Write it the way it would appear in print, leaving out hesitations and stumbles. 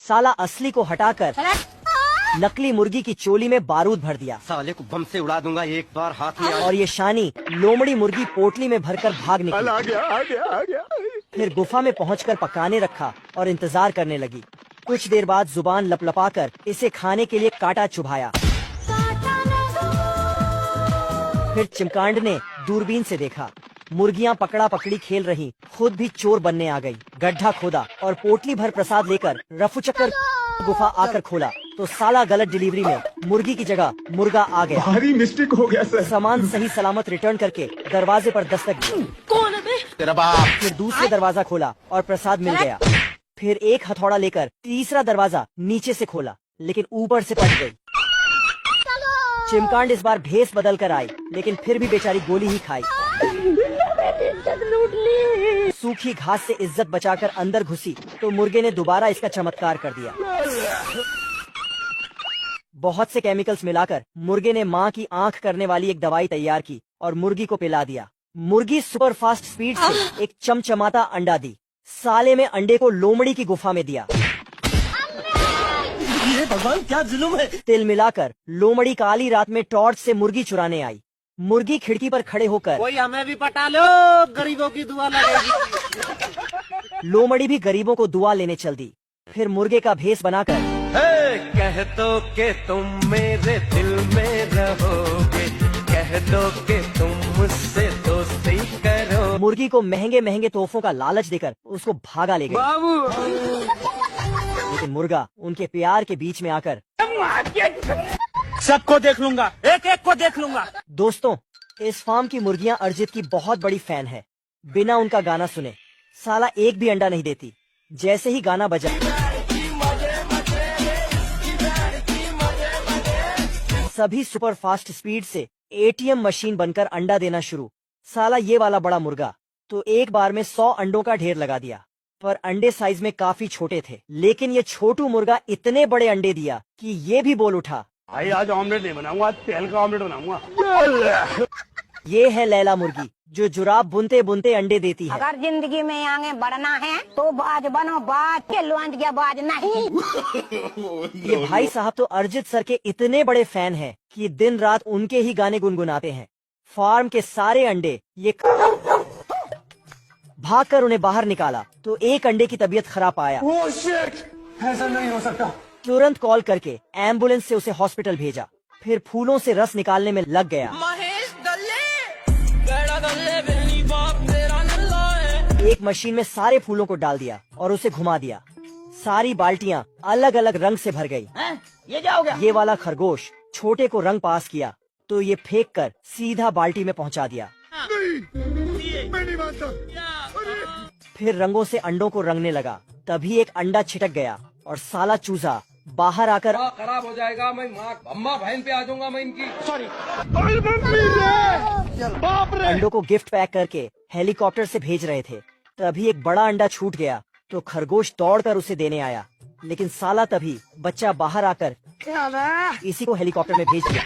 साला असली को हटाकर नकली मुर्गी की चोली में बारूद भर दिया। साले को बम से उड़ा दूंगा एक बार हाथ में। और ये शानी लोमड़ी मुर्गी पोटली में भरकर भाग निकली। आ गया। फिर गुफा में पहुंचकर पकाने रखा और इंतजार करने लगी। कुछ देर बाद जुबान लपलपाकर इसे खाने के लिए कांटा चुभाया। फिर चिमकांड ने दूरबीन से देखा, मुर्गियां पकड़ा पकड़ी खेल रही, खुद भी चोर बनने आ गई। गड्ढा खोदा और पोटली भर प्रसाद लेकर रफू चक्कर गुफा आकर खोला तो साला गलत डिलीवरी में मुर्गी की जगह मुर्गा आ गया। भारी मिस्टेक हो गया सर। सामान सही सलामत रिटर्न करके दरवाजे पर दस्तक दी। कौन है बे? तेरा बाप। फिर दूसरा दरवाजा खोला और प्रसाद मिल गया। फिर एक हथौड़ा लेकर तीसरा दरवाजा नीचे से खोला, लेकिन ऊपर से पट गई। चिमकांड इस बार भेस बदल कर आई, लेकिन फिर भी बेचारी गोली ही खाई। सूखी घास से इज्जत बचाकर अंदर घुसी तो मुर्गे ने दोबारा इसका चमत्कार कर दिया। बहुत से केमिकल्स मिलाकर मुर्गे ने माँ की आंख करने वाली एक दवाई तैयार की और मुर्गी को पिला दिया। मुर्गी सुपर फास्ट स्पीड से एक चमचमाता अंडा दी। साले में अंडे को लोमड़ी की गुफा में दिया। ये भगवान क्या जुल्म है। तिल मिलाकर लोमड़ी काली रात में टॉर्च से मुर्गी चुराने आई। मुर्गी खिड़की पर खड़े होकर कोई हमें भी पटा लो, गरीबों की दुआ लगेगी। लोमड़ी भी गरीबों को दुआ लेने चल दी। फिर मुर्गे का भेस बनाकर कह दो के तुम मेरे दिल में रहोगे, कह दो के तुम मुझसे दोस्ती करो। मुर्गी को महंगे महंगे तोहफों का लालच देकर उसको भागा ले गई। लेकिन मुर्गा उनके प्यार के बीच में आकर सबको देख लूंगा, एक एक को देख लूंगा। दोस्तों, इस फार्म की मुर्गियां अरिजीत की बहुत बड़ी फैन है। बिना उनका गाना सुने साला एक भी अंडा नहीं देती। जैसे ही गाना बजा सभी सुपर फास्ट स्पीड से एटीएम मशीन बनकर अंडा देना शुरू। साला ये वाला बड़ा मुर्गा तो एक बार में 100 अंडों का ढेर लगा दिया, पर अंडे साइज में काफी छोटे थे। लेकिन ये छोटू मुर्गा इतने बड़े अंडे दिया कि ये भी बोल उठा, भाई आज ऑमलेट नहीं बनाऊंगा, आज तेल का ऑमलेट बनाऊंगा। ये है लैला मुर्गी जो जुराब बुनते बुनते अंडे देती है। अगर जिंदगी में आगे बढ़ना है तो बाज बनो, बाज के लौंड गया बाज नहीं। ये भाई साहब तो अरिजीत सर के इतने बड़े फैन हैं कि दिन रात उनके ही गाने गुनगुनाते हैं। फार्म के सारे अंडे ये भागकर उन्हें बाहर निकाला तो एक अंडे की तबीयत खराब आया। ओह शिट, ऐसा नहीं हो सकता। तुरंत कॉल करके एम्बुलेंस से उसे हॉस्पिटल भेजा। फिर फूलों से रस निकालने में लग गया। एक मशीन में सारे फूलों को डाल दिया और उसे घुमा दिया। सारी बाल्टियां अलग अलग रंग से भर गई। ये क्या हो गया? ये वाला खरगोश छोटे को रंग पास किया तो ये फेंक कर सीधा बाल्टी में पहुंचा दिया। मैं नहीं मानता। फिर रंगों से अंडों को रंगने लगा। तभी एक अंडा छिटक गया और साला चूजा बाहर आकर खराब हो जाएगा। मैं अम्मा बहन पे आ जाऊंगा मैं इनकी। सॉरी। अंडों को गिफ्ट पैक करके हेलीकॉप्टर से भेज रहे थे। तभी एक बड़ा अंडा छूट गया तो खरगोश दौड़कर उसे देने आया। लेकिन साला तभी बच्चा बाहर आकर इसी को हेलीकॉप्टर में भेज दिया।